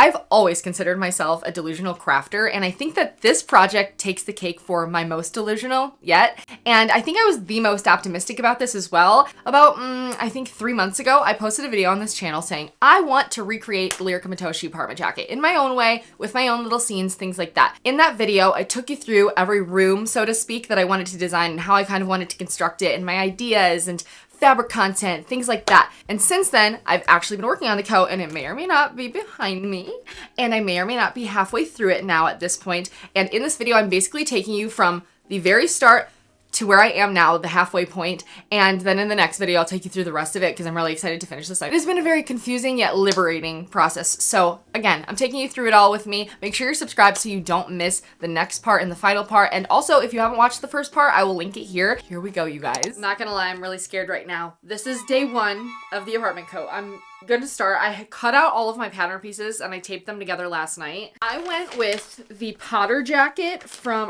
I've always considered myself a delusional crafter, and I think that this project takes the cake for my most delusional yet. And I think I was the most optimistic about this as well. About, I think 3 months ago, I posted a video on this channel saying, I want to recreate the Lirika Matoshi apartment jacket in my own way, with my own little scenes, things like that. In that video, I took you through every room, so to speak, that I wanted to design and how I kind of wanted to construct it and my ideas and fabric content, things like that. And since then, I've actually been working on the coat, and it may or may not be behind me, and I may or may not be halfway through it now at this point. And in this video, I'm basically taking you from the very start to where I am now, the halfway point, and then in the next video I'll take you through the rest of it because I'm really excited to finish this. It has been a very confusing yet liberating process. So again, I'm taking you through it all with me. Make sure you're subscribed so you don't miss the next part and the final part. And also, if you haven't watched the first part, I will link it here. Here we go, you guys. Not gonna lie, I'm really scared right now. This is day 1 of the apartment coat. I'm gonna start. I cut out all of my pattern pieces and I taped them together last night. I went with the Potter's jacket from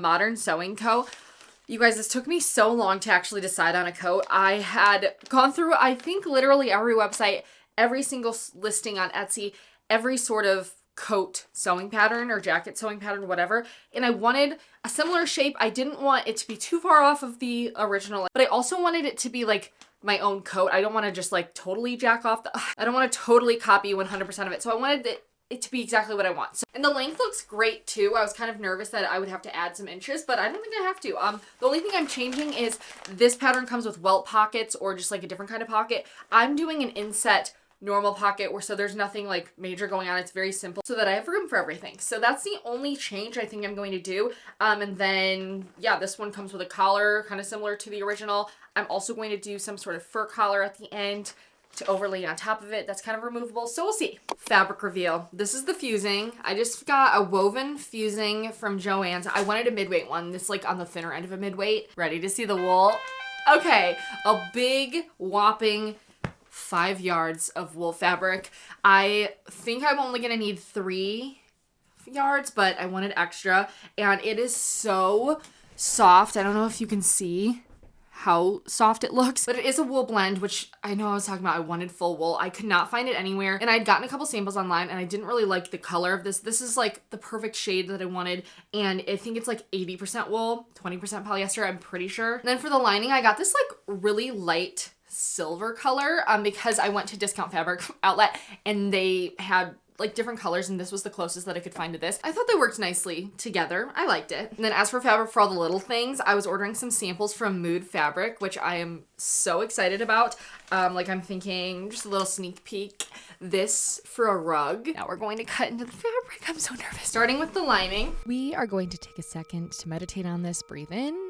Modern Sewing Co. You guys, this took me so long to actually decide on a coat. I had gone through, I think, literally every website, every single listing on Etsy, every sort of coat sewing pattern or jacket sewing pattern, whatever. And I wanted a similar shape. I didn't want it to be too far off of the original, but I also wanted it to be like my own coat. I don't want to just like totally jack off I don't want to totally copy 100% of it. So I wanted it to be exactly what I want. So, and the length looks great too. I was kind of nervous that I would have to add some inches, but I don't think I have to. The only thing I'm changing is this pattern comes with welt pockets or just like a different kind of pocket. I'm doing an inset normal pocket so there's nothing like major going on. It's very simple so that I have room for everything. So that's the only change I think I'm going to do. And then yeah, this one comes with a collar kind of similar to the original. I'm also going to do some sort of fur collar at the end to overlay on top of it. That's kind of removable, so we'll see. Fabric reveal. This is the fusing. I just got a woven fusing from Joann's. I wanted a midweight one. This like on the thinner end of a midweight. Ready to see the wool? Okay, a big whopping 5 yards of wool fabric. I think I'm only gonna need 3 yards, but I wanted extra, and it is so soft. I don't know if you can see how soft it looks, but it is a wool blend, which I know I was talking about. I wanted full wool. I could not find it anywhere, and I'd gotten a couple samples online, and I didn't really like the color of this. This is like the perfect shade that I wanted, and I think it's like 80% wool, 20% polyester, I'm pretty sure. And then for the lining, I got this like really light silver color because I went to Discount Fabric Outlet, and they had like different colors, and this was the closest that I could find to this. I thought they worked nicely together. I liked it. And then as for fabric for all the little things, I was ordering some samples from Mood Fabric, which I am so excited about. Like I'm thinking just a little sneak peek. This for a rug. Now we're going to cut into the fabric. I'm so nervous. Starting with the lining. We are going to take a second to meditate on this. Breathe in.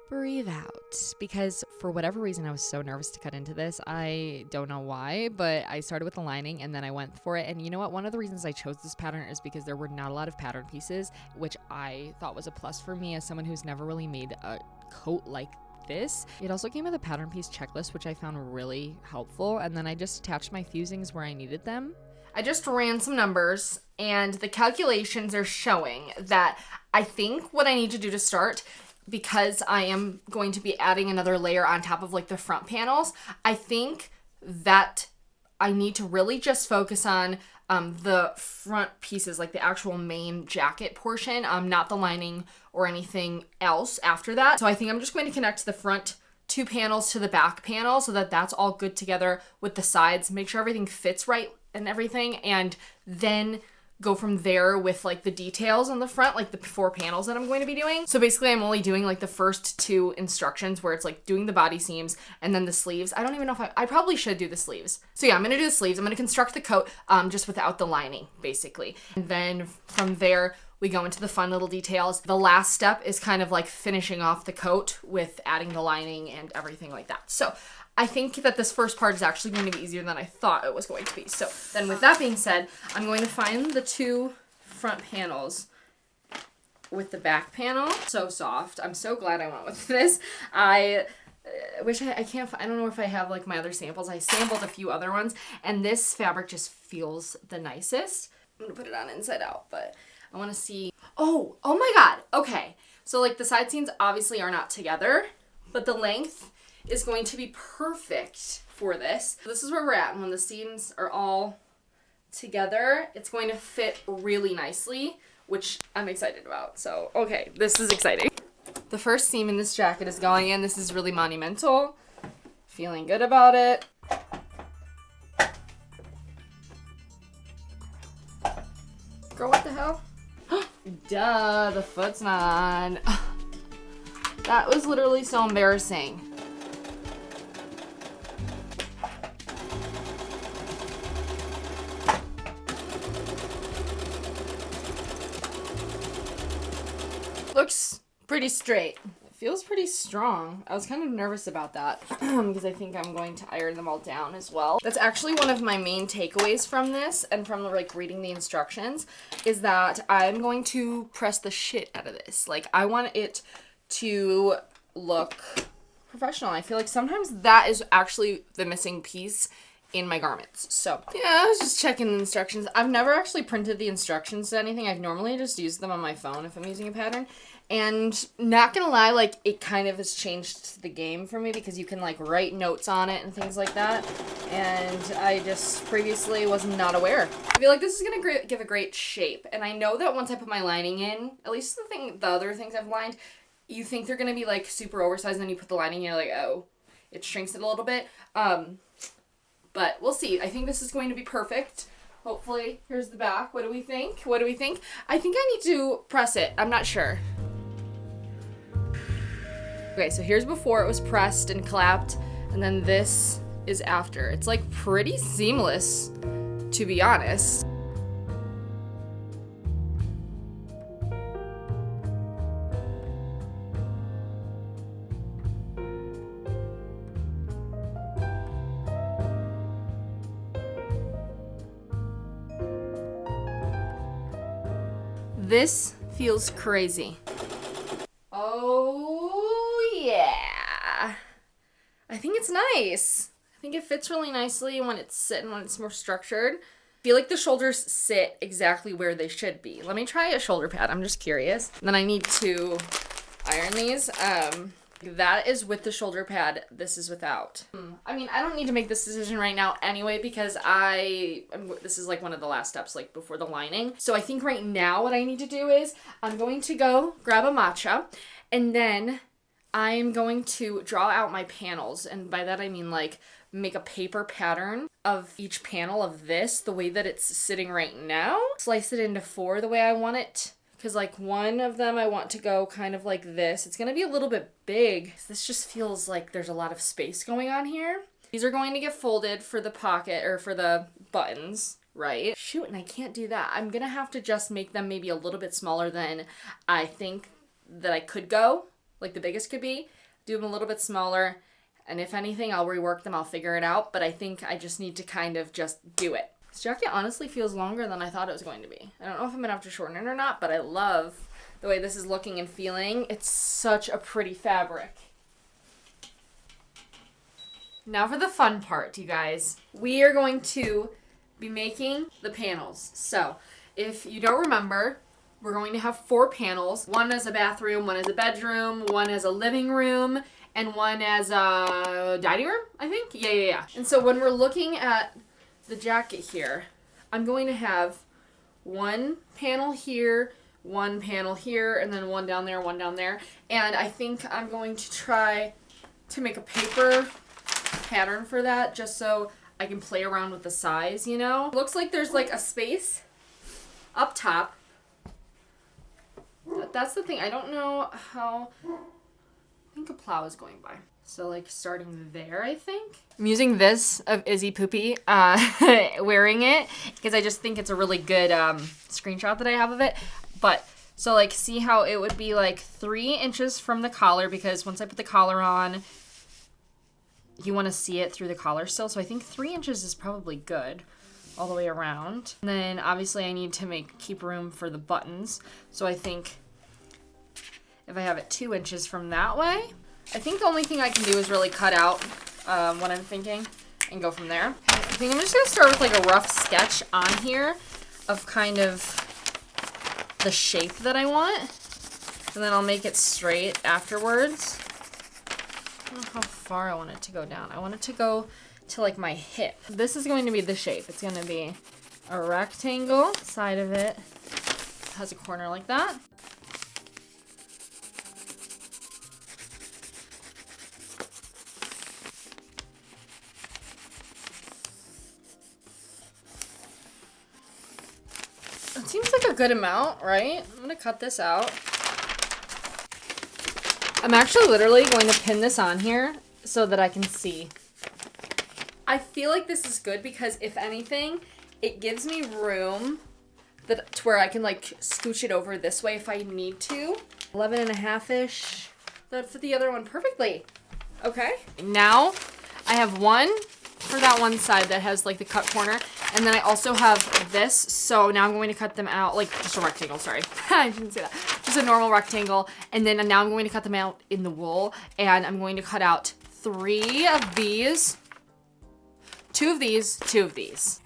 Breathe out, because for whatever reason I was so nervous to cut into this. I don't know why, but I started with the lining and then I went for it. And you know what? One of the reasons I chose this pattern is because there were not a lot of pattern pieces, which I thought was a plus for me as someone who's never really made a coat like this. It also came with a pattern piece checklist, which I found really helpful. And then I just attached my fusings where I needed them. I just ran some numbers, and the calculations are showing that I think what I need to do to start, because I am going to be adding another layer on top of like the front panels, I think that I need to really just focus on the front pieces, like the actual main jacket portion, not the lining or anything else after that. So I think I'm just going to connect the front 2 panels to the back panel so that that's all good together with the sides, make sure everything fits right and everything, and then go from there with like the details on the front, like the 4 panels that I'm going to be doing. So basically I'm only doing like the first 2 instructions where it's like doing the body seams and then the sleeves. I don't even know if I probably should do the sleeves. So yeah, I'm gonna do the sleeves. I'm gonna construct the coat just without the lining basically. And then from there, we go into the fun little details. The last step is kind of like finishing off the coat with adding the lining and everything like that. So I think that this first part is actually going to be easier than I thought it was going to be. So then with that being said, I'm going to find the 2 front panels with the back panel. So soft. I'm so glad I went with this. I wish I can't, I don't know if I have like my other samples. I sampled a few other ones, and this fabric just feels the nicest. I'm gonna put it on inside out, but I want to see. Oh my God. Okay. So like the side seams obviously are not together, but the length is going to be perfect for this. This is where we're at when the seams are all together, it's going to fit really nicely, which I'm excited about. So, okay, this is exciting. The first seam in this jacket is going in. This is really monumental. Feeling good about it. Girl, what the hell? Duh, the foot's not on. That was literally so embarrassing. Looks pretty straight. It feels pretty strong. I was kind of nervous about that because I think I'm going to iron them all down as well. That's actually one of my main takeaways from this and from like reading the instructions is that I'm going to press the shit out of this. Like I want it to look professional. I feel like sometimes that is actually the missing piece in my garments. So yeah, I was just checking the instructions. I've never actually printed the instructions to anything. I've normally just used them on my phone if I'm using a pattern. And not gonna lie, like it kind of has changed the game for me because you can like write notes on it and things like that. And I just previously was not aware. I feel like this is gonna give a great shape. And I know that once I put my lining in, at least the other things I've lined, you think they're gonna be like super oversized and then you put the lining in, you're like, oh, it shrinks it a little bit. But we'll see. I think this is going to be perfect. Hopefully. Here's the back. What do we think? What do we think? I think I need to press it. I'm not sure. Okay, so here's before it was pressed and clapped, and then this is after. It's like pretty seamless, to be honest. This feels crazy. Oh, yeah. I think it's nice. I think it fits really nicely when it's sitting, when it's more structured. I feel like the shoulders sit exactly where they should be. Let me try a shoulder pad. I'm just curious. Then I need to iron these. That is with the shoulder pad. This is without. I mean, I don't need to make this decision right now anyway because this is like one of the last steps like before the lining. So I think right now what I need to do is I'm going to go grab a matcha and then I'm going to draw out my panels. And by that I mean like make a paper pattern of each panel of this the way that it's sitting right now. Slice it into 4 the way I want it. Because like one of them I want to go kind of like this. It's going to be a little bit big. This just feels like there's a lot of space going on here. These are going to get folded for the pocket or for the buttons, right? Shoot, and I can't do that. I'm going to have to just make them maybe a little bit smaller than I think that I could go. Like the biggest could be. Do them a little bit smaller. And if anything, I'll rework them. I'll figure it out. But I think I just need to kind of just do it. This jacket honestly feels longer than I thought it was going to be. I don't know if I'm going to have to shorten it or not, but I love the way this is looking and feeling. It's such a pretty fabric. Now for the fun part, you guys. We are going to be making the panels. So, if you don't remember, we're going to have 4 panels. One as a bathroom, one as a bedroom, one as a living room, and one as a dining room, I think? Yeah. And so when we're looking at the jacket here, I'm going to have one panel here, one panel here, and then one down there, one down there. And I think I'm going to try to make a paper pattern for that just so I can play around with the size, you know? Looks like there's like a space up top. But that's the thing. I don't know how... I think a plow is going by. So like starting there, I think. I'm using this of Izzy Poopy wearing it because I just think it's a really good screenshot that I have of it. But so like see how it would be like 3 inches from the collar because once I put the collar on, you want to see it through the collar still. So I think 3 inches is probably good all the way around. And then obviously I need to keep room for the buttons. So I think if I have it 2 inches from that way, I think the only thing I can do is really cut out what I'm thinking and go from there. I think I'm just going to start with like a rough sketch on here of kind of the shape that I want. And then I'll make it straight afterwards. I don't know how far I want it to go down. I want it to go to like my hip. This is going to be the shape. It's going to be a rectangle. Side of it has a corner like that. It seems like a good amount, right? I'm gonna cut this out. I'm actually literally going to pin this on here so that I can see. I feel like this is good because if anything, it gives me room to where I can like scooch it over this way if I need to. 11.5-ish. That fit the other one perfectly. Okay. Now I have one for that one side that has like the cut corner. And then I also have this. So now I'm going to cut them out, like just a rectangle, sorry. I didn't say that. Just a normal rectangle. And then now I'm going to cut them out in the wool. And I'm going to cut out 3 of these, 2 of these, 2 of these.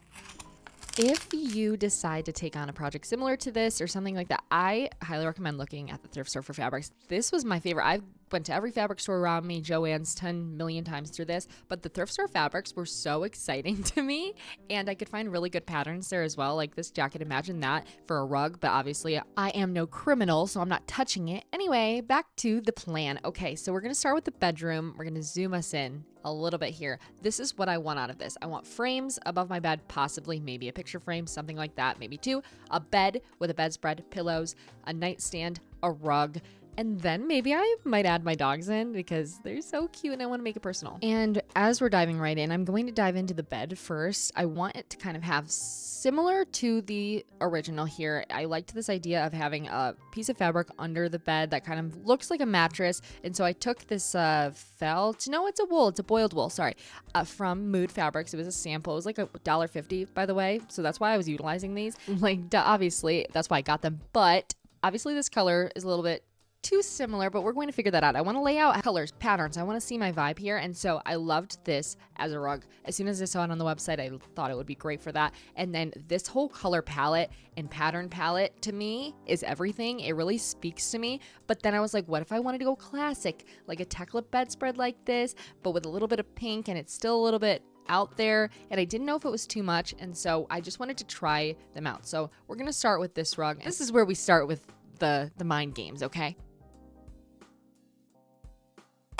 If you decide to take on a project similar to this or something like that, I highly recommend looking at the thrift store for fabrics. This was my favorite. I went to every fabric store around me, Joann's 10 million times through this, but the thrift store fabrics were so exciting to me, and I could find really good patterns there as well, like this jacket. Imagine that for a rug, but obviously I am no criminal, so I'm not touching it. Anyway, back to the plan. Okay, so we're gonna start with the bedroom. We're gonna zoom us in a little bit here. This is what I want out of this. I want frames above my bed, possibly maybe a picture frame, something like that, maybe 2, a bed with a bedspread, pillows, a nightstand, a rug, and then maybe I might add my dogs in because they're so cute and I want to make it personal. And as we're diving right in, I'm going to dive into the bed first. I want it to kind of have similar to the original here. I liked this idea of having a piece of fabric under the bed that kind of looks like a mattress. And so I took this felt, no, it's a wool, it's a boiled wool, sorry, from Mood Fabrics. It was a sample. It was like $1.50, by the way. So that's why I was utilizing these. Like, obviously, that's why I got them. But obviously this color is a little bit too similar, but we're going to figure that out. I want to lay out colors, patterns. I want to see my vibe here. And so I loved this as a rug. As soon as I saw it on the website, I thought it would be great for that. And then this whole color palette and pattern palette to me is everything. It really speaks to me. But then I was like, what if I wanted to go classic, like a techlip bedspread like this, but with a little bit of pink and it's still a little bit out there, and I didn't know if it was too much, and so I just wanted to try them out. So we're gonna start with this rug. This is where we start with the mind games, okay?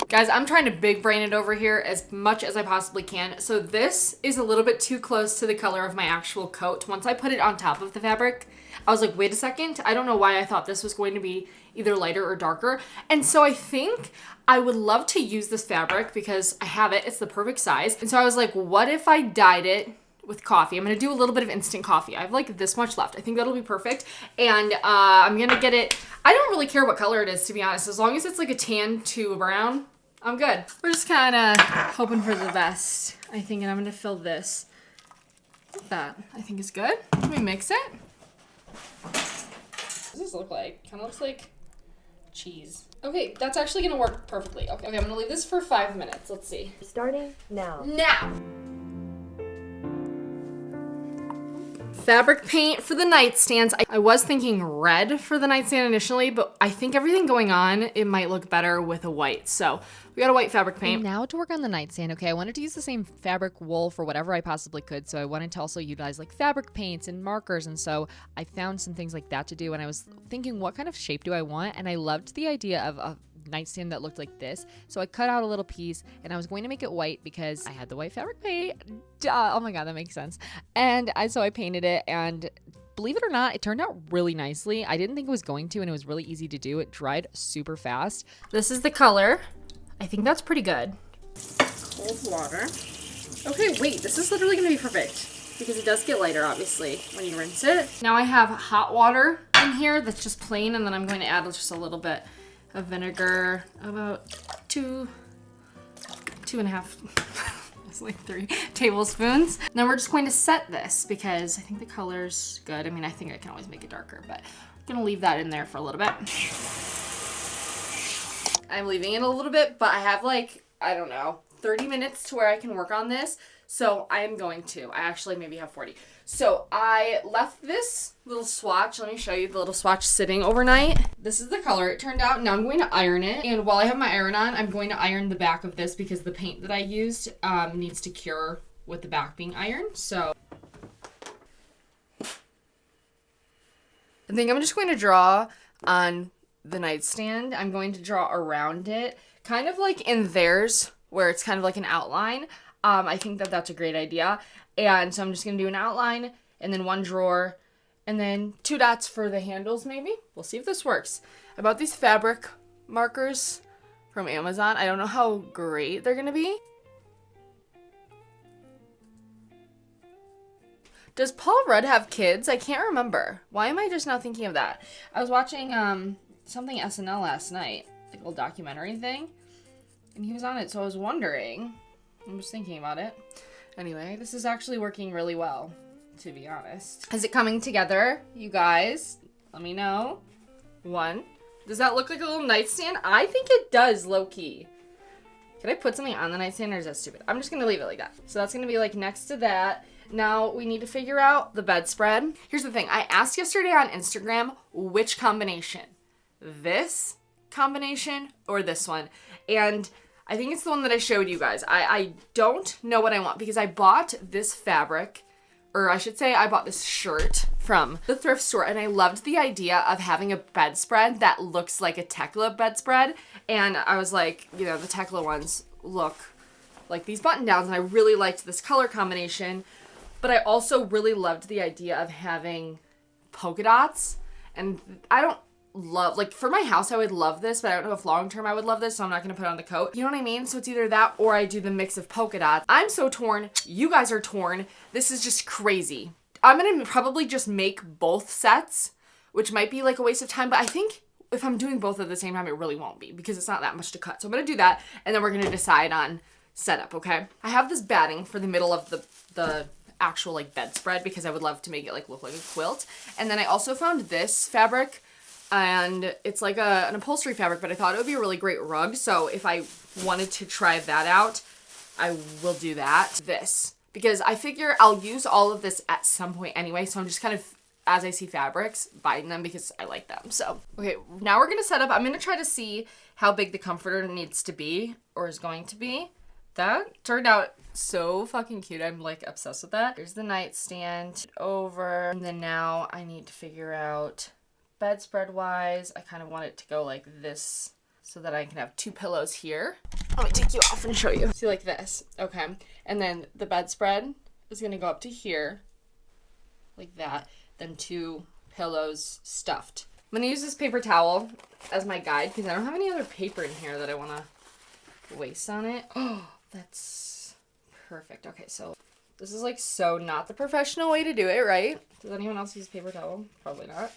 Guys, I'm trying to big brain it over here as much as I possibly can. So this is a little bit too close to the color of my actual coat. Once I put it on top of the fabric, I was like, wait a second. I don't know why I thought this was going to be either lighter or darker. And so I think I would love to use this fabric because I have it. It's the perfect size. And so I was like, what if I dyed it with coffee? I'm gonna do a little bit of instant coffee. I have like this much left. I think that'll be perfect. And I'm gonna get it. I don't really care what color it is, to be honest. As long as it's like a tan to a brown, I'm good. We're just kind of hoping for the best, I think, and I'm gonna fill this. That I think is good. Let me mix it. What does this look like? Kind of looks like cheese. Okay, that's actually gonna work perfectly. Okay, I'm gonna leave this for 5 minutes. Let's see. Starting now. Now! Fabric paint for the nightstands. I was thinking red for the nightstand initially, but I think everything going on, it might look better with a white. So we got a white fabric paint. And now to work on the nightstand. Okay, I wanted to use the same fabric wool for whatever I possibly could. So I wanted to also utilize like fabric paints and markers. And so I found some things like that to do. And I was thinking, what kind of shape do I want? And I loved the idea of a nightstand that looked like this. So I cut out a little piece and I was going to make it white because I had the white fabric paint. Duh. Oh my God, that makes sense. And so I painted it, and believe it or not, it turned out really nicely. I didn't think it was going to, and it was really easy to do. It dried super fast. This is the color. I think that's pretty good. Cold water. Okay, wait, this is literally gonna be perfect because it does get lighter, obviously, when you rinse it. Now I have hot water in here that's just plain, and then I'm going to add just a little bit of vinegar, about 2.5, it's like 3 tablespoons. Now we're just going to set this because I think the color's good. I mean, I think I can always make it darker, but I'm gonna leave that in there for a little bit. I'm leaving it a little bit, but I have like, I don't know, 30 minutes to where I can work on this. So I am going to. I actually maybe have 40. So I left this little swatch. Let me show you the little swatch sitting overnight. This is the color it turned out. Now I'm going to iron it. And while I have my iron on, I'm going to iron the back of this because the paint that I used needs to cure with the back being ironed. So I think I'm just going to draw on the nightstand. I'm going to draw around it, kind of like in theirs, where it's kind of like an outline. I think that that's a great idea. And so I'm just going to do an outline, and then one drawer, and then 2 dots for the handles maybe. We'll see if this works. I bought these fabric markers from Amazon. I don't know how great they're going to be. Does Paul Rudd have kids? I can't remember. Why am I just now thinking of that? I was watching something SNL last night, like a little documentary thing, and he was on it, so I was wondering. I'm just thinking about it. Anyway, this is actually working really well, to be honest. Is it coming together, you guys? Let me know. 1. Does that look like a little nightstand? I think it does, low-key. Can I put something on the nightstand, or is that stupid? I'm just gonna leave it like that. So that's gonna be like next to that. Now we need to figure out the bedspread. Here's the thing. I asked yesterday on Instagram which combination. This combination or this one. And I think it's the one that I showed you guys. I don't know what I want because I bought this fabric, or I should say I bought this shirt from the thrift store, and I loved the idea of having a bedspread that looks like a Tekla bedspread. And I was like, you know, the Tekla ones look like these button downs, and I really liked this color combination. But I also really loved the idea of having polka dots. And I don't love, like, for my house, I would love this, but I don't know if long-term I would love this, so I'm not going to put it on the coat. You know what I mean? So it's either that or I do the mix of polka dots. I'm so torn. You guys are torn. This is just crazy. I'm going to probably just make both sets, which might be, like, a waste of time. But I think if I'm doing both at the same time, it really won't be because it's not that much to cut. So I'm going to do that, and then we're going to decide on setup, okay? I have this batting for the middle of the actual like bedspread because I would love to make it like look like a quilt. And then I also found this fabric, and it's like an upholstery fabric, but I thought it would be a really great rug. So if I wanted to try that out, I will do that. This, because I figure I'll use all of this at some point anyway. So I'm just kind of, as I see fabrics, buying them because I like them. So, okay, now we're gonna set up. I'm gonna try to see how big the comforter needs to be or is going to be. That turned out so fucking cute. I'm like obsessed with that. Here's the nightstand over. And then now I need to figure out bedspread wise. I kind of want it to go like this so that I can have 2 pillows here. Let me take you off and show you. See, like this. Okay. And then the bedspread is going to go up to here like that. Then 2 pillows stuffed. I'm going to use this paper towel as my guide because I don't have any other paper in here that I want to waste on it. Oh, that's perfect. Okay, so this is like so not the professional way to do it, right? Does anyone else use paper towel? Probably not.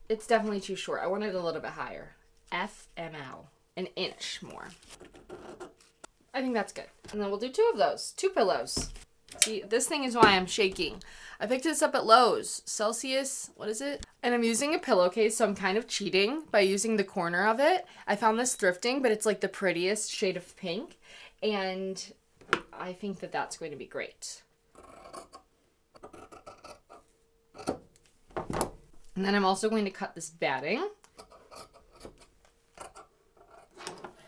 It's definitely too short. I want it a little bit higher. FML. An inch more. I think that's good. And then we'll do 2 of those. 2 pillows. See, this thing is why I'm shaking. I picked this up at Lowe's. Celsius, what is it? And I'm using a pillowcase, so I'm kind of cheating by using the corner of it. I found this thrifting, but it's like the prettiest shade of pink. And I think that that's going to be great. And then I'm also going to cut this batting.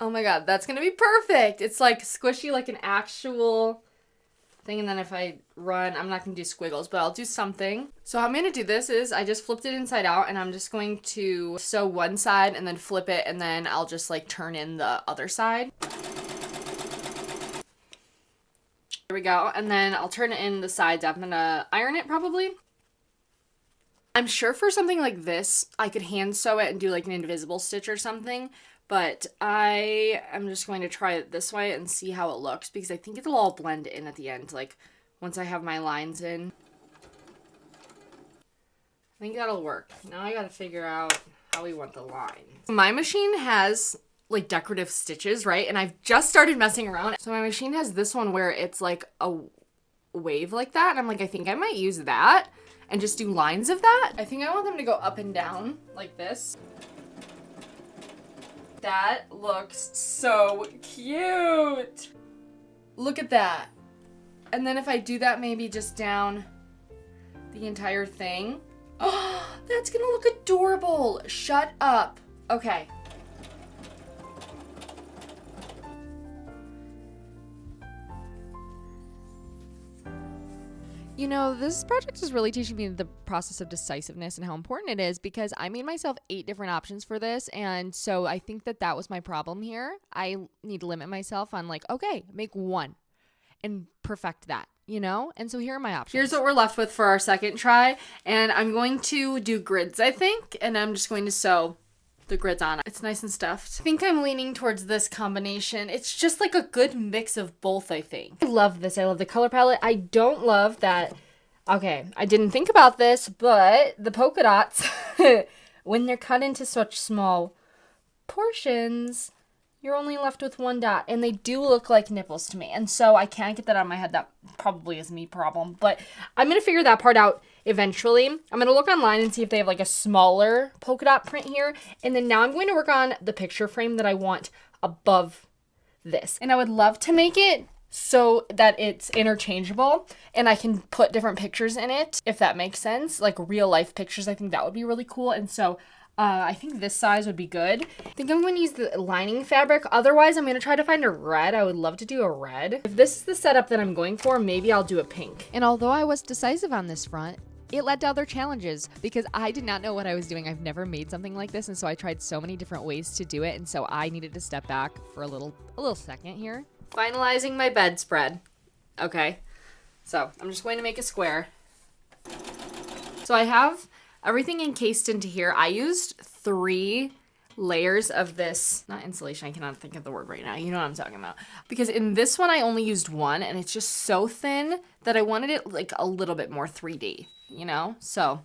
Oh my god, that's going to be perfect. It's like squishy like an actual thing. And then if I run, I'm not going to do squiggles, but I'll do something. So how I'm going to do this is I just flipped it inside out, and I'm just going to sew one side and then flip it, and then I'll just like turn in the other side. There we go. And then I'll turn it in the sides. I'm going to iron it probably. I'm sure for something like this, I could hand sew it and do like an invisible stitch or something, but I am just going to try it this way and see how it looks because I think it'll all blend in at the end, like once I have my lines in. I think that'll work. Now I gotta figure out how we want the lines. My machine has like decorative stitches, right? And I've just started messing around. So my machine has this one where it's like a wave like that, and I'm like, I think I might use that and just do lines of that. I think I want them to go up and down like this. That looks so cute. Look at that. And then if I do that maybe just down the entire thing. Oh, that's gonna look adorable. Shut up. Okay. You know, this project is really teaching me the process of decisiveness and how important it is, because I made myself 8 different options for this. And so I think that that was my problem here. I need to limit myself on like, okay, make one and perfect that, you know? And so here are my options. Here's what we're left with for our second try. And I'm going to do grids, I think. And I'm just going to sew the grids on. It's nice and stuffed. I think I'm leaning towards this combination. It's just like a good mix of both, I think. I love this. I love the color palette. I don't love that. Okay, I didn't think about this, but the polka dots, when they're cut into such small portions, you're only left with 1 dot, and they do look like nipples to me. And so I can't get that out of my head. That probably is me problem, but I'm going to figure that part out eventually. I'm going to look online and see if they have like a smaller polka dot print here. And then now I'm going to work on the picture frame that I want above this. And I would love to make it so that it's interchangeable and I can put different pictures in it, if that makes sense, like real life pictures. I think that would be really cool. And so I think this size would be good. I think I'm going to use the lining fabric. Otherwise, I'm going to try to find a red. I would love to do a red. If this is the setup that I'm going for, maybe I'll do a pink. And although I was decisive on this front, it led to other challenges because I did not know what I was doing. I've never made something like this, and so I tried so many different ways to do it, and so I needed to step back for a little second here. Finalizing my bedspread. Okay, so I'm just going to make a square. So I have everything encased into here. I used 3 layers of this, not insulation, I cannot think of the word right now. You know what I'm talking about. Because in this one, I only used 1, and it's just so thin that I wanted it like a little bit more 3D, you know? So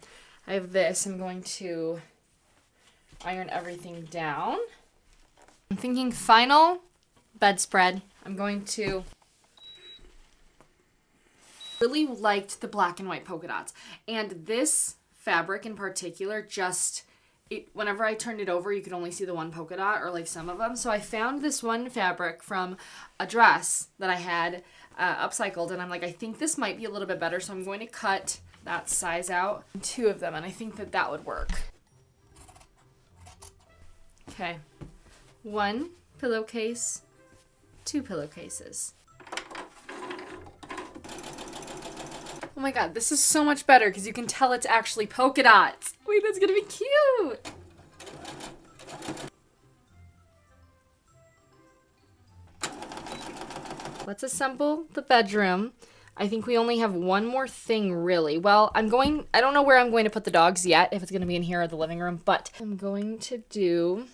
I have this. I'm going to iron everything down. I'm thinking final bedspread. I'm going to... Really liked the black and white polka dots. And this fabric in particular just... whenever I turned it over, you could only see the one polka dot or like some of them. So I found this one fabric from a dress that I had upcycled. And I'm like, I think this might be a little bit better. So I'm going to cut that size out. 2 of them. And I think that that would work. Okay. 1 pillowcase. 2 pillowcases. Oh my god, this is so much better because you can tell it's actually polka dots. Wait, that's gonna be cute. Let's assemble the bedroom. I think we only have one more thing really. Well, I don't know where I'm going to put the dogs yet, if it's gonna be in here or the living room, but I'm going to do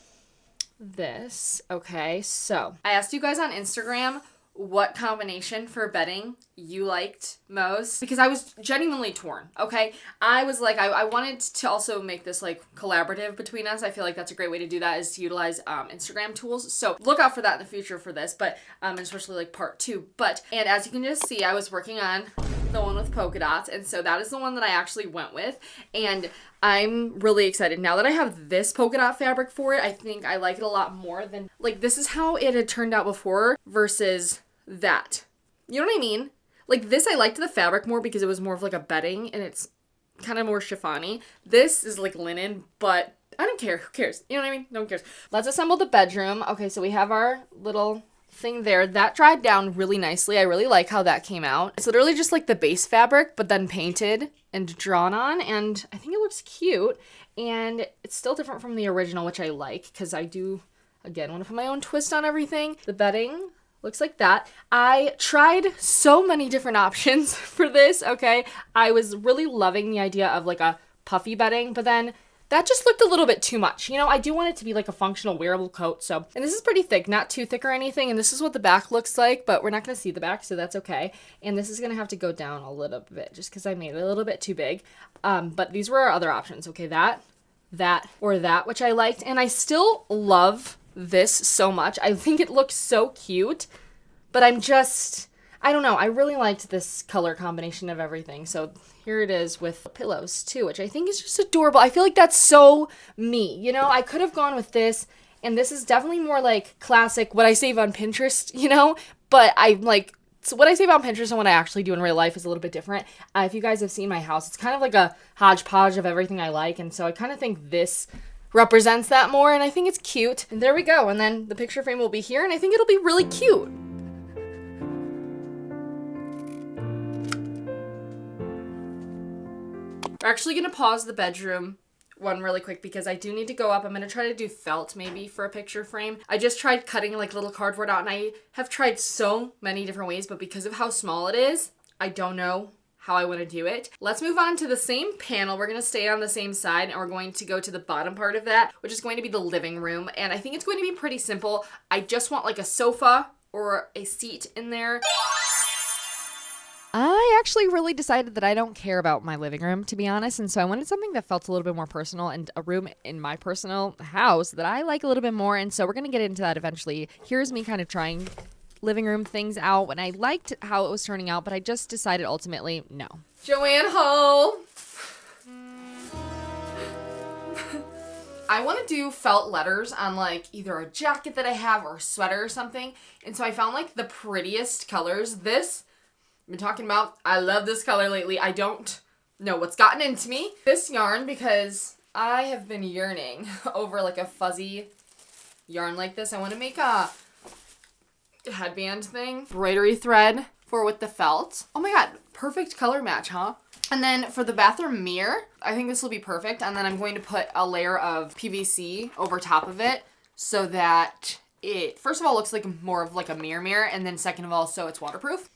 this. Okay, so I asked you guys on Instagram what combination for bedding you liked most, because I was genuinely torn, okay? I was like, I wanted to also make this like collaborative between us. I feel like that's a great way to do that, is to utilize Instagram tools. So look out for that in the future for this, but especially like part 2. And as you can just see, I was working on the one with polka dots, and so that is the one that I actually went with, and I'm really excited. Now that I have this polka dot fabric for it, I think I like it a lot more than, like, this is how it had turned out before versus that. You know what I mean? Like, this, I liked the fabric more because it was more of like a bedding and it's kind of more chiffon-y. This is like linen, but I don't care. Who cares? You know what I mean? No one cares. Let's assemble the bedroom. Okay, so we have our little thing there. That dried down really nicely. I really like how that came out. It's literally just like the base fabric, but then painted and drawn on, and I think it looks cute. And it's still different from the original, which I like because I do, again, want to put my own twist on everything. The bedding looks like that. I tried so many different options for this, okay? I was really loving the idea of like a puffy bedding, but then that just looked a little bit too much. You know, I do want it to be like a functional wearable coat, so. And this is pretty thick, not too thick or anything, and this is what the back looks like, but we're not gonna see the back, so that's okay. And this is gonna have to go down a little bit, just because I made it a little bit too big. But these were our other options, okay? That, or that, which I liked, and I still love this so much. I think it looks so cute, but I don't know. I really liked this color combination of everything. So here it is with pillows too, which I think is just adorable. I feel like that's so me, you know? I could have gone with this, and this is definitely more like classic, what I save on Pinterest, you know? But I'm like, so what I save on Pinterest and what I actually do in real life is a little bit different. If you guys have seen my house, it's kind of like a hodgepodge of everything I like, and so I kind of think this represents that more, and I think it's cute. And there we go. And then the picture frame will be here, and I think it'll be really cute. We're actually gonna pause the bedroom one really quick because I do need to go up. I'm gonna try to do felt maybe for a picture frame. I just tried cutting like little cardboard out, and I have tried so many different ways, but because of how small it is, I don't know how I want to do it. Let's move on to the same panel. We're going to stay on the same side, and we're going to go to the bottom part of that, which is going to be the living room. And I think it's going to be pretty simple. I just want like a sofa or a seat in there. I actually really decided that I don't care about my living room, to be honest, and so I wanted something that felt a little bit more personal and a room in my personal house that I like a little bit more, and so we're going to get into that eventually. Here's me kind of trying living room things out, and I liked how it was turning out, but I just decided ultimately no. Joanne haul. I want to do felt letters on like either a jacket that I have or a sweater or something, and so I found like the prettiest colors. This I've been talking about. I love this color lately. I don't know what's gotten into me. This yarn, because I have been yearning over like a fuzzy yarn like this. I want to make a headband thing. Embroidery thread for with the felt. Oh my god, perfect color match, huh? And then for the bathroom mirror, I think this will be perfect. And then I'm going to put a layer of PVC over top of it so that it, first of all, looks like more of like a mirror, and then second of all, so it's waterproof.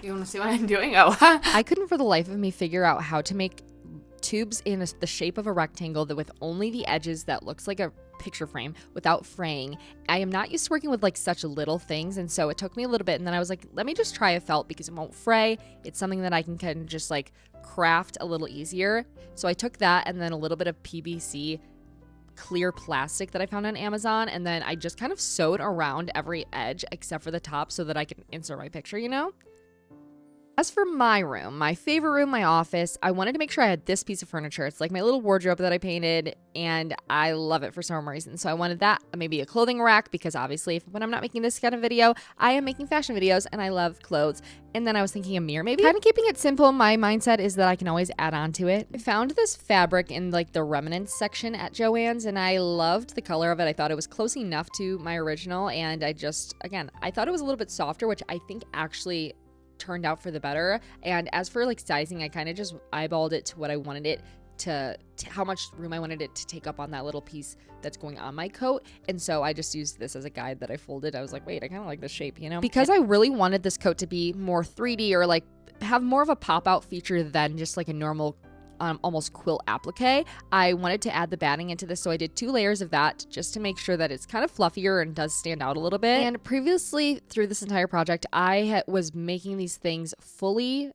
You want to see what I'm doing? Oh. I couldn't for the life of me figure out how to make tubes in the shape of a rectangle that with only the edges that looks like a picture frame without fraying. I am not used to working with like such little things, and so it took me a little bit, and then I was like, let me just try a felt because it won't fray. It's something that I can kind of just like craft a little easier. So I took that and then a little bit of PVC clear plastic that I found on Amazon, and then I just kind of sewed around every edge except for the top so that I can insert my picture, you know? As for my room, my favorite room, my office, I wanted to make sure I had this piece of furniture. It's like my little wardrobe that I painted, and I love it for some reason. So I wanted that, maybe a clothing rack, because obviously when I'm not making this kind of video, I am making fashion videos, and I love clothes. And then I was thinking a mirror, maybe. Kind of keeping it simple, my mindset is that I can always add on to it. I found this fabric in like the remnants section at Joann's, and I loved the color of it. I thought it was close enough to my original, and I thought it was a little bit softer, which I think actually turned out for the better. And as for like sizing, I kind of just eyeballed it to what I wanted it to how much room I wanted it to take up on that little piece that's going on my coat. And so I just used this as a guide that I folded. I was like, wait, I kind of like this shape, you know? Because I really wanted this coat to be more 3D or like have more of a pop out feature than just like a normal almost quilt applique. I wanted to add the batting into this, so I did 2 layers of that just to make sure that it's kind of fluffier and does stand out a little bit. And previously through this entire project, I was making these things fully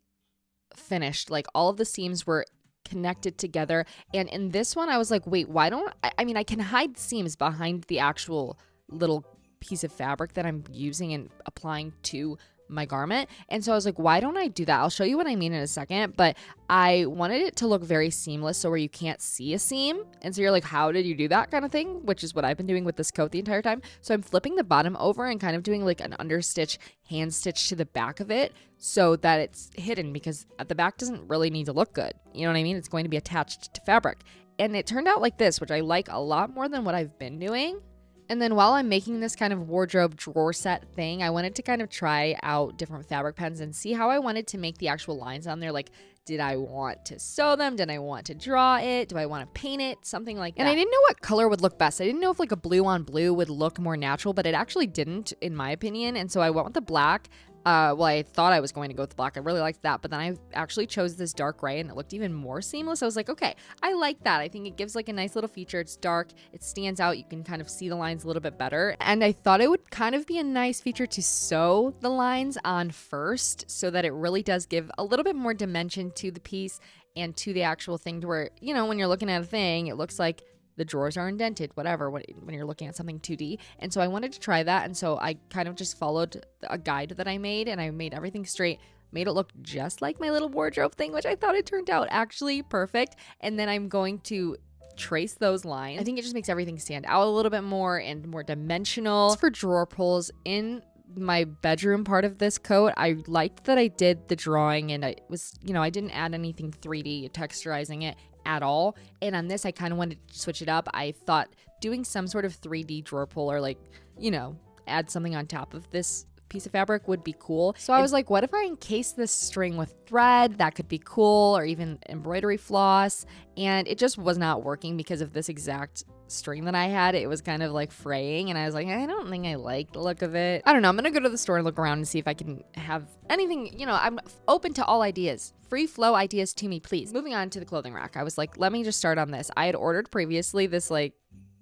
finished. Like all of the seams were connected together. And in this one, I was like, wait, why don't I mean, I can hide seams behind the actual little piece of fabric that I'm using and applying to my garment. And so I was like, why don't I do that? I'll show you what I mean in a second, but I wanted it to look very seamless, so where you can't see a seam. And so you're like, how did you do that kind of thing? Which is what I've been doing with this coat the entire time. So I'm flipping the bottom over and kind of doing like an understitch, hand stitch to the back of it so that it's hidden, because at the back doesn't really need to look good. You know what I mean? It's going to be attached to fabric. And it turned out like this, which I like a lot more than what I've been doing. And then while I'm making this kind of wardrobe drawer set thing, I wanted to kind of try out different fabric pens and see how I wanted to make the actual lines on there. Like, did I want to sew them? Did I want to draw it? Do I want to paint it? Something like that. And I didn't know what color would look best. I didn't know if like a blue on blue would look more natural, but it actually didn't, in my opinion. And so I went with the black. I thought I was going to go with black. I really liked that, but then I actually chose this dark gray and it looked even more seamless. I was like, okay, I like that. I think it gives like a nice little feature. It's dark, it stands out. You can kind of see the lines a little bit better. And I thought it would kind of be a nice feature to sew the lines on first so that it really does give a little bit more dimension to the piece and to the actual thing, to where, you know, when you're looking at a thing, it looks like the drawers are indented, whatever, when you're looking at something 2D. And so I wanted to try that. And so I kind of just followed a guide that I made, and I made everything straight, made it look just like my little wardrobe thing, which I thought it turned out actually perfect. And then I'm going to trace those lines. I think it just makes everything stand out a little bit more and more dimensional. As for drawer pulls in my bedroom part of this coat, I liked that I did the drawing, and I was, you know, I didn't add anything 3D texturizing it at all. And on this, I kind of wanted to switch it up. I thought doing some sort of 3D drawer pull, or like, you know, add something on top of this piece of fabric would be cool. So I was like, what if I encase this string with thread? That could be cool, or even embroidery floss. And it just was not working because of this exact string that I had. It was kind of like fraying, and I was like, I don't think I like the look of it. I don't know. I'm gonna go to the store and look around and see if I can have anything, I'm open to all ideas. Free flow ideas to me, please. Moving on to the clothing rack. I was like, let me just start on this. I had ordered previously this like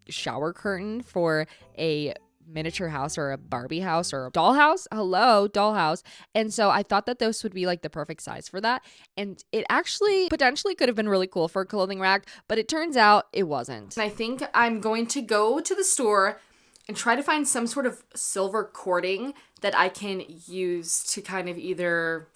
shower curtain for a miniature house or a Barbie house or a dollhouse. Hello, dollhouse. And so I thought that those would be like the perfect size for that. And it actually potentially could have been really cool for a clothing rack, but it turns out it wasn't. And I think I'm going to go to the store and try to find some sort of silver cording that I can use to kind of either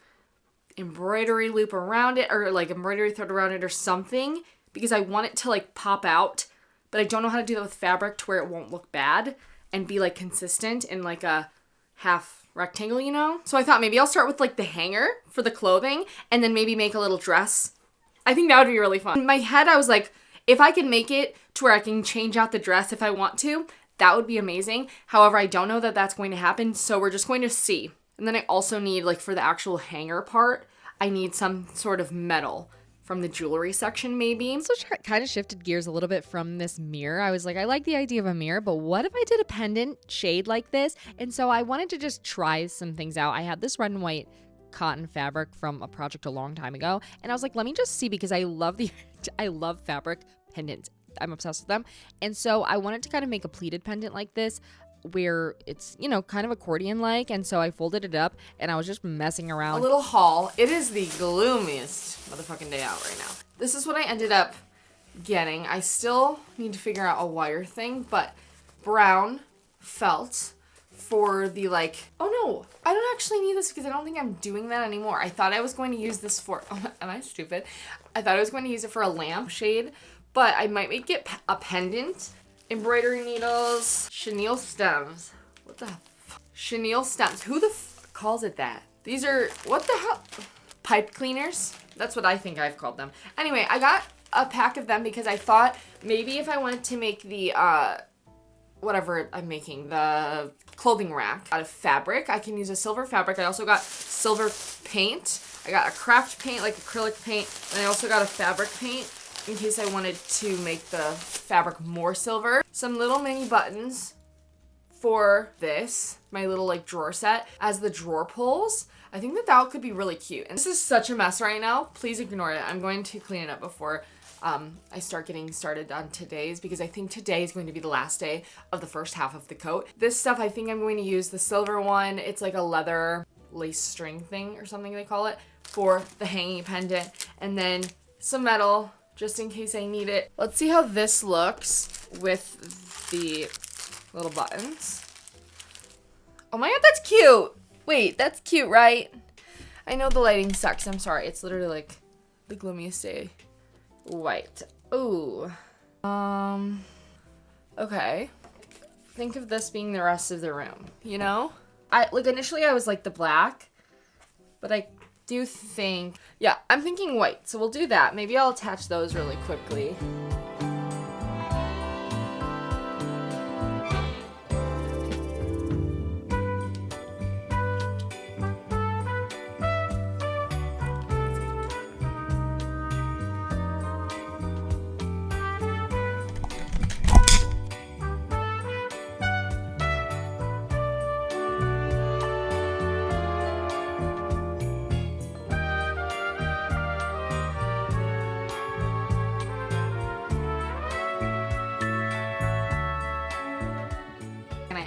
embroidery loop around it or like embroidery thread around it or something, because I want it to like pop out, but I don't know how to do that with fabric to where it won't look bad and be like consistent in like a half rectangle, So I thought maybe I'll start with like the hanger for the clothing and then maybe make a little dress. I think that would be really fun. In my head, I was like, if I can make it to where I can change out the dress if I want to, that would be amazing. However, I don't know that that's going to happen, so we're just going to see. And then I also need, like for the actual hanger part, I need some sort of metal from the jewelry section maybe. So kind of shifted gears a little bit from this mirror. I was like, I like the idea of a mirror, but what if I did a pendant shade like this? And so I wanted to just try some things out. I had this red and white cotton fabric from a project a long time ago, and I was like, let me just see, because I love fabric pendants. I'm obsessed with them. And so I wanted to kind of make a pleated pendant like this, where it's, kind of accordion-like. And so I folded it up and I was just messing around. A little haul. It is the gloomiest motherfucking day out right now. This is what I ended up getting. I still need to figure out a wire thing, but brown felt for the oh no, I don't actually need this because I don't think I'm doing that anymore. I thought I was going to use this for, am I stupid? I thought I was going to use it for a lamp shade, but I might make it a pendant. Embroidery needles, chenille stems. What the chenille stems? Who the calls it that? These are, what the hell? Pipe cleaners? That's what I think I've called them. Anyway, I got a pack of them because I thought maybe if I wanted to make the, whatever I'm making, the clothing rack out of fabric, I can use a silver fabric. I also got silver paint. I got a craft paint, like acrylic paint, and I also got a fabric paint in case I wanted to make the fabric more silver. Some little mini buttons for this, my little drawer set as the drawer pulls. I think that could be really cute. And this is such a mess right now. Please ignore it. I'm going to clean it up before I start getting started on today's, because I think today is going to be the last day of the first half of the coat. This stuff, I think I'm going to use the silver one. It's like a leather lace string thing or something they call it for the hanging pendant. And then some metal, just in case I need it. Let's see how this looks with the little buttons. Oh my god, that's cute! Wait, that's cute, right? I know the lighting sucks, I'm sorry. It's literally like the gloomiest day. White. Ooh. Okay. Think of this being the rest of the room, initially I was like the black, but I do think, I'm thinking white, so we'll do that. Maybe I'll attach those really quickly.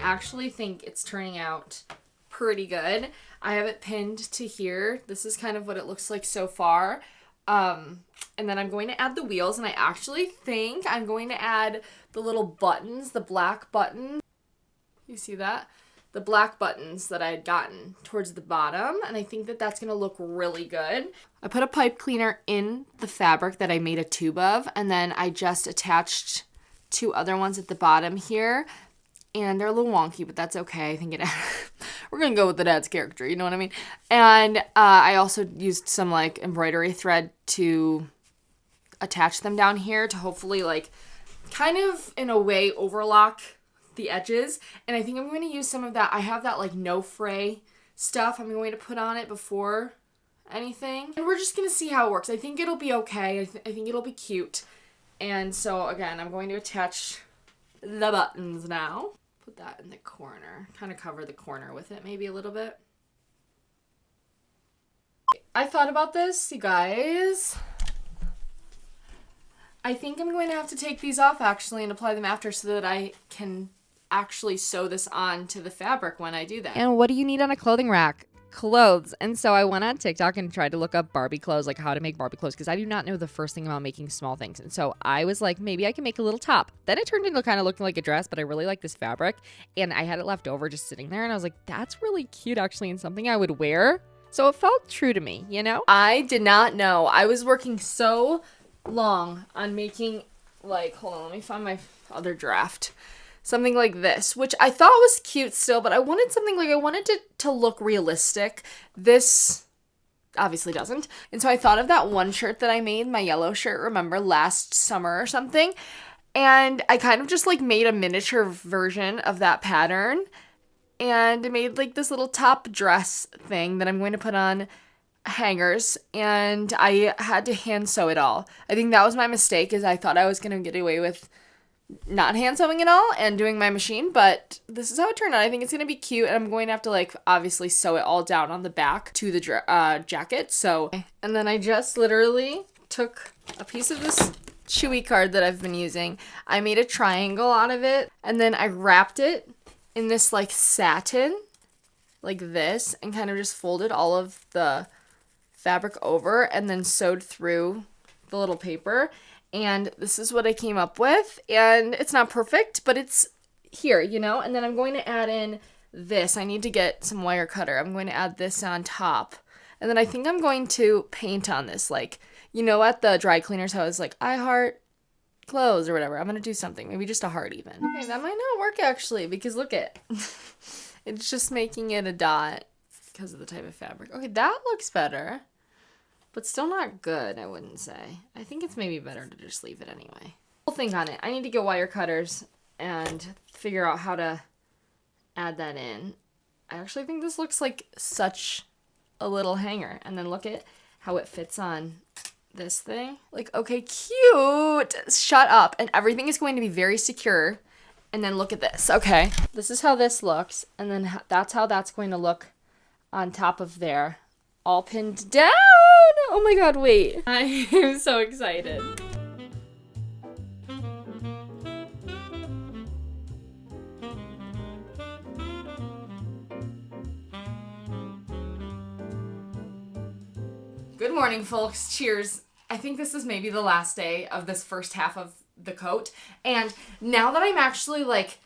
Actually think it's turning out pretty good. I have it pinned to here. This is kind of what it looks like so far. And then I'm going to add the wheels, and I actually think I'm going to add the little buttons, the black button. You see that? The black buttons that I had gotten towards the bottom, and I think that that's going to look really good. I put a pipe cleaner in the fabric that I made a tube of, and then I just attached two other ones at the bottom here. And they're a little wonky, but that's okay. I think we're going to go with the dad's character, you know what I mean? And I also used some embroidery thread to attach them down here to hopefully kind of in a way overlock the edges. And I think I'm going to use some of that. I have that like no fray stuff I'm going to put on it before anything. And we're just going to see how it works. I think it'll be okay. I think it'll be cute. And so again, I'm going to attach the buttons now. Put that in the corner. Kind of cover the corner with it maybe a little bit. I thought about this, you guys. I think I'm going to have to take these off actually and apply them after so that I can actually sew this on to the fabric when I do that. And what do you need on a clothing rack? Clothes. And so I went on TikTok and tried to look up Barbie clothes, like how to make Barbie clothes, because I do not know the first thing about making small things. And so I was like, maybe I can make a little top. Then it turned into kind of looking like a dress, but I really like this fabric. And I had it left over just sitting there. And I was like, that's really cute actually, and something I would wear. So it felt true to me, you know? I did not know. I was working so long on making, like, hold on, let me find my other draft. Something like this, which I thought was cute still, but I wanted something like, I wanted it to look realistic. This obviously doesn't. And so I thought of that one shirt that I made, my yellow shirt, remember, last summer or something. And I kind of just like made a miniature version of that pattern and made like this little top dress thing that I'm going to put on hangers, and I had to hand sew it all. I think that was my mistake, is I thought I was going to get away with not hand sewing it all and doing my machine, but this is how it turned out. I think it's going to be cute, and I'm going to have to like obviously sew it all down on the back to the jacket. So, and then I just literally took a piece of this chewy card that I've been using. I made a triangle out of it, and then I wrapped it in this like satin like this and kind of just folded all of the fabric over and then sewed through the little paper. And this is what I came up with, and it's not perfect, but it's here, you know? And then I'm going to add in this. I need to get some wire cutter. I'm going to add this on top. And then I think I'm going to paint on this, like, you know, at the dry cleaners, how it's like, I heart clothes or whatever. I'm going to do something, maybe just a heart even. Okay, that might not work actually, because look it. It's just making it a dot because of the type of fabric. Okay, that looks better. But still not good, I wouldn't say. I think it's maybe better to just leave it anyway. Whole thing on it. I need to get wire cutters and figure out how to add that in. I actually think this looks like such a little hanger. And then look at how it fits on this thing. Like, okay, cute. Shut up. And everything is going to be very secure. And then look at this. Okay. This is how this looks. And then that's how that's going to look on top of there. All pinned down. Oh my god, wait. I am so excited. Good morning, folks. Cheers. I think this is maybe the last day of this first half of the coat. And now that I'm actually like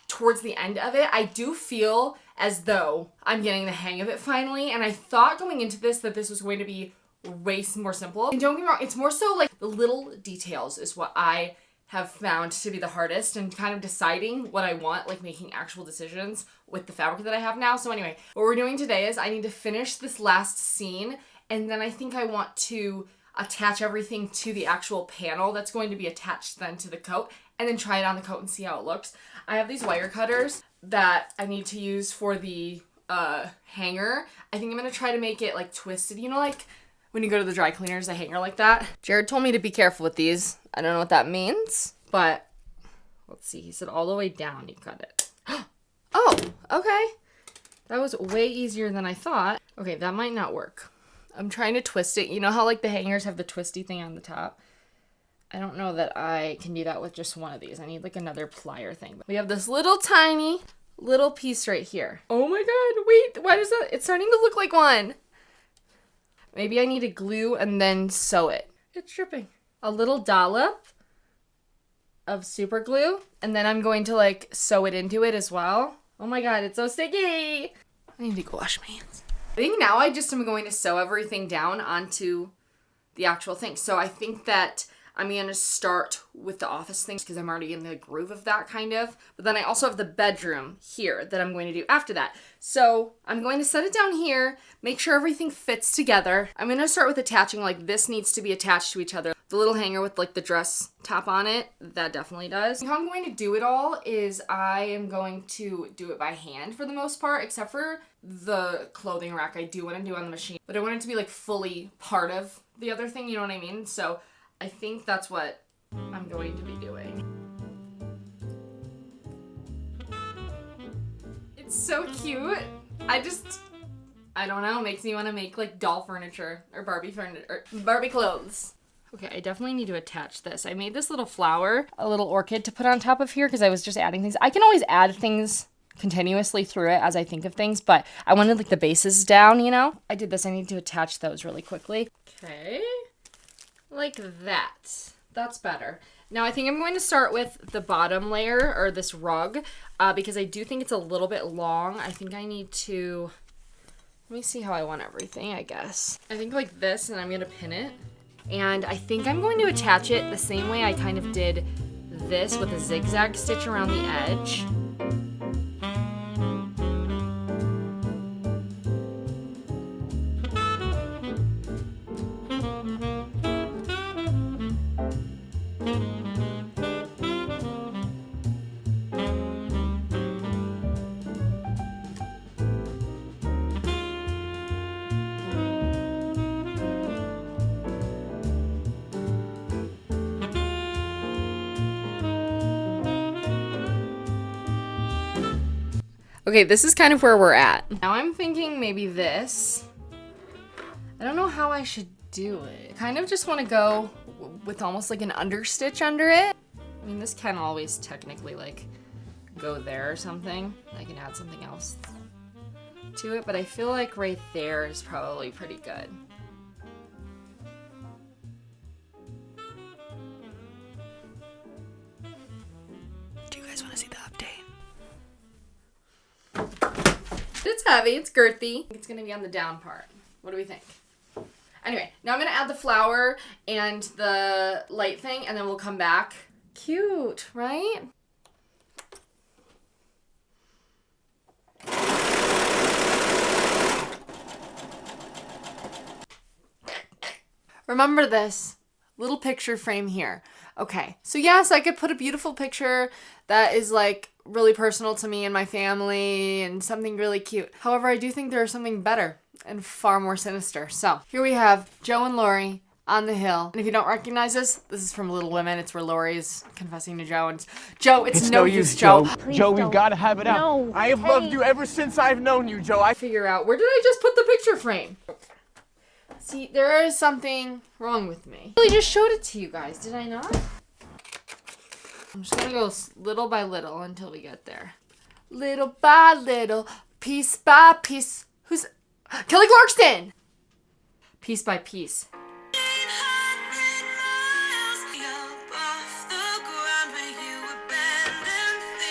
towards the end of it, I do feel as though I'm getting the hang of it finally. And I thought going into this that this was going to be way more simple. And don't get me wrong, it's more so like the little details is what I have found to be the hardest, and kind of deciding what I want, like making actual decisions with the fabric that I have now. So anyway, what we're doing today is I need to finish this last scene, and then I think I want to attach everything to the actual panel that's going to be attached then to the coat, and then try it on the coat and see how it looks. I have these wire cutters that I need to use for the hanger. I think I'm gonna try to make it like twisted, you know, like when you go to the dry cleaners, a hanger like that. Jared told me to be careful with these. I don't know what that means, but let's see. He said all the way down you cut it. Oh, okay. That was way easier than I thought. Okay, that might not work. I'm trying to twist it. You know how like the hangers have the twisty thing on the top? I don't know that I can do that with just one of these. I need like another plier thing. We have this little tiny little piece right here. Oh my god, wait, why does that? It's starting to look like one. Maybe I need to glue and then sew it. It's dripping. A little dollop of super glue, and then I'm going to like sew it into it as well. Oh my god, it's so sticky. I need to go wash my hands. I think now I just am going to sew everything down onto the actual thing. So I think that I'm going to start with the office things because I'm already in the groove of that kind of. But then I also have the bedroom here that I'm going to do after that. So I'm going to set it down here, make sure everything fits together. I'm going to start with attaching, like this needs to be attached to each other. The little hanger with like the dress top on it, that definitely does. How I'm going to do it all is I am going to do it by hand for the most part, except for the clothing rack I do want to do on the machine. But I want it to be like fully part of the other thing, you know what I mean? So I think that's what I'm going to be doing. It's so cute. I don't know, makes me want to make like doll furniture or Barbie furniture or Barbie clothes. Okay, I definitely need to attach this. I made this little flower, a little orchid to put on top of here because I was just adding things. I can always add things continuously through it as I think of things, but I wanted like the bases down, you know? I did this. I need to attach those really quickly. Okay, like that. That's better. Now I think I'm going to start with the bottom layer or this rug because I do think it's a little bit long. I think I need to, let me see how I want everything, I guess. I think like this, and I'm going to pin it. And I think I'm going to attach it the same way I kind of did this with a zigzag stitch around the edge. Okay, this is kind of where we're at. Now I'm thinking maybe this. I don't know how I should do it. I kind of just want to go with almost like an understitch under it. I mean, this can always technically like go there or something. I can add something else to it, but I feel like right there is probably pretty good. Do you guys want to see the update? It's heavy, it's girthy. It's gonna be on the down part. What do we think? Anyway, now I'm gonna add the flower and the light thing, and then we'll come back. Cute, right? Remember this little picture frame here. Okay, so yes, I could put a beautiful picture that is like really personal to me and my family and something really cute. However, I do think there is something better and far more sinister. So here we have Joe and Lori on the hill. And if you don't recognize this is from Little Women. It's where Lori is confessing to Joe. And Joe, it's no use, Joe. Joe, we've got to have it out. No, I have loved you ever since I've known you, Joe. I figure out, where did I just put the picture frame? See, there is something wrong with me. I really just showed it to you guys, did I not? I'm just gonna go little by little until we get there. Little by little, piece by piece. Who's Kelly Clarkson? Piece by piece.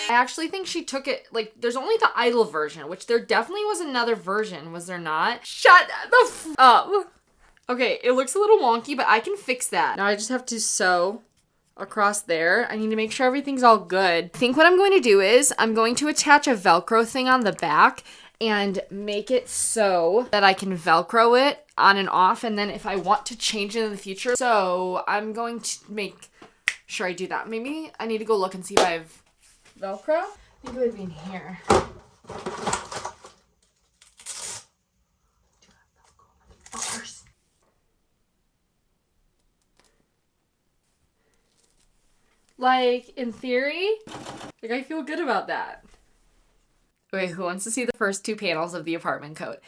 I actually think she took it, like, there's only the Idol version, which there definitely was another version, was there not? Shut the f up. Okay, it looks a little wonky, but I can fix that. Now I just have to sew across there. I need to make sure everything's all good. I think what I'm going to do is I'm going to attach a Velcro thing on the back and make it so that I can Velcro it on and off, and then if I want to change it in the future. So I'm going to make sure I do that. Maybe I need to go look and see if I have Velcro. I think it would be in here. Like, in theory, like, I feel good about that. Okay, who wants to see the first two panels of the apartment coat?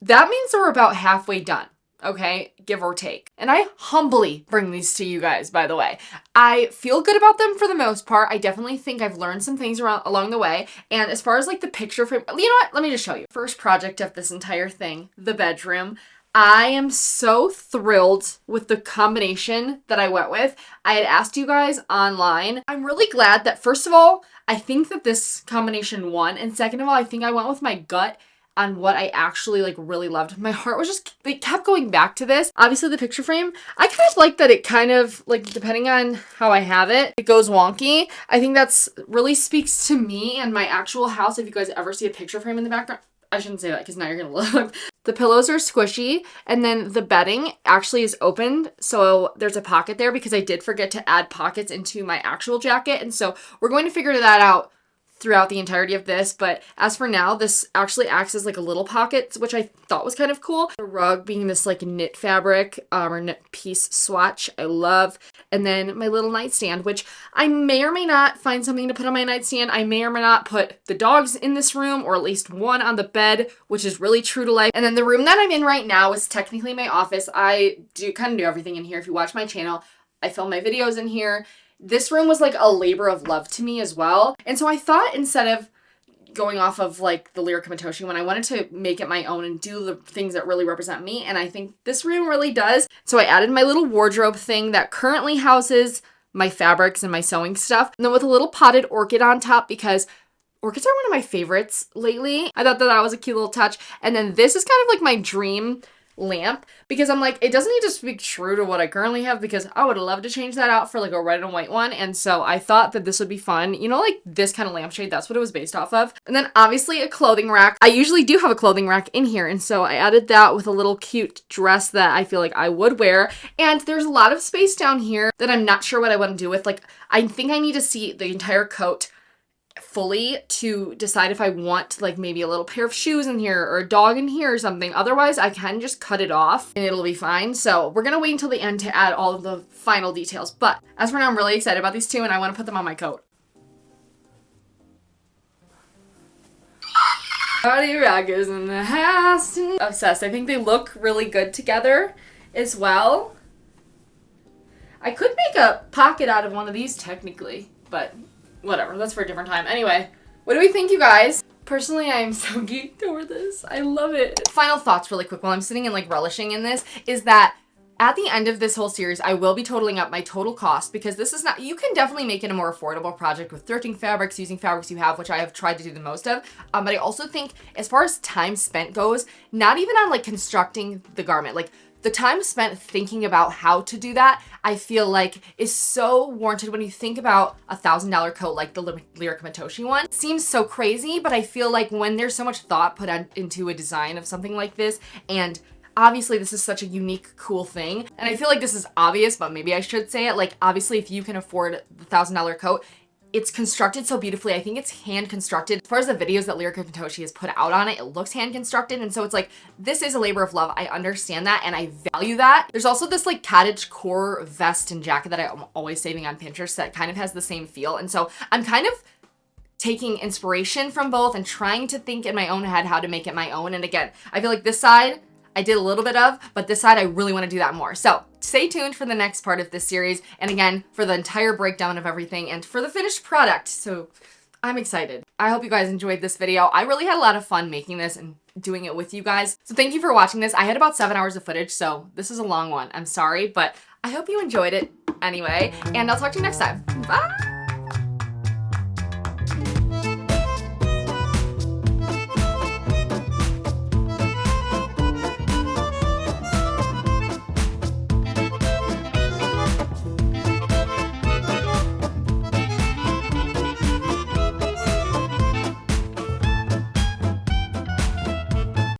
That means we're about halfway done, okay? Give or take. And I humbly bring these to you guys, by the way. I feel good about them for the most part. I definitely think I've learned some things along the way. And as far as, like, the picture frame, you know what? Let me just show you. First project of this entire thing, the bedroom. I am so thrilled with the combination that I went with. I had asked you guys online. I'm really glad that, first of all, I think that this combination won. And second of all, I think I went with my gut on what I actually like really loved. My heart was just, it kept going back to this. Obviously the picture frame, I kind of like that it kind of, like, depending on how I have it, it goes wonky. I think that's really speaks to me and my actual house. If you guys ever see a picture frame in the background, I shouldn't say that because now you're gonna look. The pillows are squishy, and then the bedding actually is opened, so there's a pocket there because I did forget to add pockets into my actual jacket, and so we're going to figure that out throughout the entirety of this. But as for now, this actually acts as like a little pocket, which I thought was kind of cool. The rug being this like knit fabric or knit piece swatch, I love. And then my little nightstand, which I may or may not find something to put on my nightstand. I may or may not put the dogs in this room, or at least one on the bed, which is really true to life. And then the room that I'm in right now is technically my office. I do kind of do everything in here. If you watch my channel, I film my videos in here. This room was like a labor of love to me as well. And so I thought, instead of going off of like the Lirika Matoshi one, I wanted to make it my own and do the things that really represent me. And I think this room really does. So I added my little wardrobe thing that currently houses my fabrics and my sewing stuff. And then with a little potted orchid on top, because orchids are one of my favorites lately. I thought that that was a cute little touch. And then this is kind of like my dream lamp, because I'm like, it doesn't need to speak true to what I currently have, because I would love to change that out for like a red and white one. And so I thought that this would be fun, you know, like this kind of lampshade. That's what it was based off of. And then obviously a clothing rack. I usually do have a clothing rack in here, and so I added that with a little cute dress that I feel like I would wear. And there's a lot of space down here that I'm not sure what I want to do with. Like, I think I need to see the entire coat fully to decide if I want like maybe a little pair of shoes in here or a dog in here or something. Otherwise, I can just cut it off and it'll be fine. So we're gonna wait until the end to add all of the final details. But as for now, I'm really excited about these two, and I want to put them on my coat. Jordy is in the house. Obsessed. I think they look really good together as well. I could make a pocket out of one of these technically, but whatever, that's for a different time. Anyway, what do we think, you guys? Personally, I am so geeked over this. I love it. Final thoughts really quick while I'm sitting and like relishing in this is that at the end of this whole series, I will be totaling up my total cost, because this is not, you can definitely make it a more affordable project with thrifting fabrics, using fabrics you have, which I have tried to do the most of. But I also think as far as time spent goes, not even on like constructing the garment, like the time spent thinking about how to do that, I feel like is so warranted when you think about $1,000 coat like the Lirika Matoshi one. It seems so crazy, but I feel like when there's so much thought put into a design of something like this, and obviously this is such a unique, cool thing, and I feel like this is obvious, but maybe I should say it, like obviously if you can afford the $1,000 coat, it's constructed so beautifully. I think it's hand constructed. As far as the videos that Lirika Matoshi has put out on it, it looks hand constructed. And so it's like, this is a labor of love. I understand that and I value that. There's also this like cottage core vest and jacket that I'm always saving on Pinterest that kind of has the same feel. And so I'm kind of taking inspiration from both and trying to think in my own head how to make it my own. And again, I feel like this side I did a little bit of, but this side I really want to do that more. So stay tuned for the next part of this series. And again, for the entire breakdown of everything and for the finished product. So I'm excited. I hope you guys enjoyed this video. I really had a lot of fun making this and doing it with you guys. So thank you for watching this. I had about 7 hours of footage, so this is a long one. I'm sorry, but I hope you enjoyed it anyway. And I'll talk to you next time. Bye!